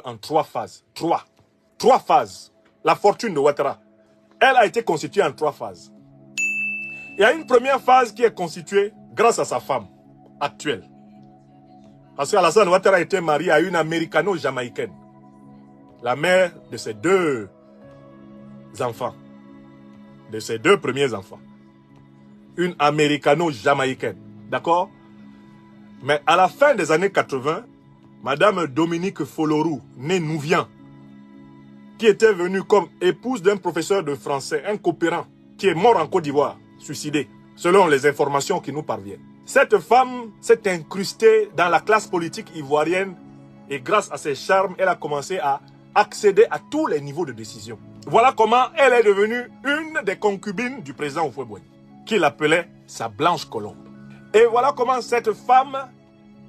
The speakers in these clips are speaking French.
en 3 phases. 3 phases. La fortune de Ouattara, elle a été constituée en 3 phases. Il y a une première phase qui est constituée grâce à sa femme actuelle. Parce qu'Alassane Ouattara était marié à une américano-jamaïcaine, la mère de ses 2 enfants, de ses 2 premiers enfants. Une américano-jamaïcaine, d'accord? Mais à la fin des années 80, Madame Dominique Folorou, née Nouvian, qui était venue comme épouse d'un professeur de français, un coopérant, qui est mort en Côte d'Ivoire, suicidé, selon les informations qui nous parviennent. Cette femme s'est incrustée dans la classe politique ivoirienne et grâce à ses charmes, elle a commencé à accéder à tous les niveaux de décision. Voilà comment elle est devenue une des concubines du président Houphouët-Boigny, qu'il appelait sa blanche colombe. Et voilà comment cette femme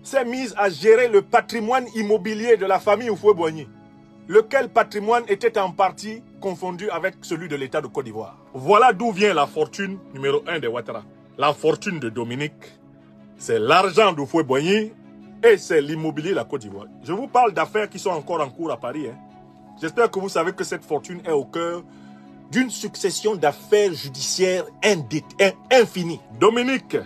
s'est mise à gérer le patrimoine immobilier de la famille Houphouët-Boigny, lequel patrimoine était en partie confondu avec celui de l'État de Côte d'Ivoire. Voilà d'où vient la fortune numéro 1 de Ouattara. La fortune de Dominique, c'est l'argent d'Houphouët-Boigny et c'est l'immobilier de la Côte d'Ivoire. Je vous parle d'affaires qui sont encore en cours à Paris. J'espère que vous savez que cette fortune est au cœur d'une succession d'affaires judiciaires infinies. Dominique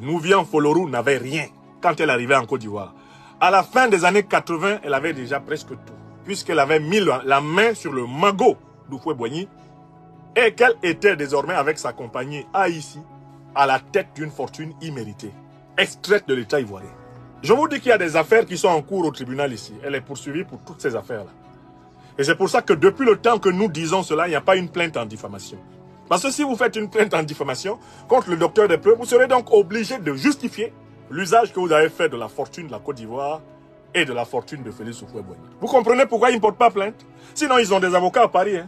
Nouvian Folorou n'avait rien quand elle arrivait en Côte d'Ivoire. À la fin des années 80, elle avait déjà presque tout, puisqu'elle avait mis la main sur le magot d'Houphouët-Boigny et qu'elle était désormais avec sa compagnie Haïti à la tête d'une fortune imméritée, extraite de l'État ivoirien. Je vous dis qu'il y a des affaires qui sont en cours au tribunal ici. Elle est poursuivie pour toutes ces affaires-là. Et c'est pour ça que depuis le temps que nous disons cela, il n'y a pas une plainte en diffamation. Parce que si vous faites une plainte en diffamation contre le docteur des preuves, vous serez donc obligé de justifier l'usage que vous avez fait de la fortune de la Côte d'Ivoire et de la fortune de Félix Houphouët-Boigny. Vous comprenez pourquoi ils ne portent pas plainte? Sinon, ils ont des avocats à Paris.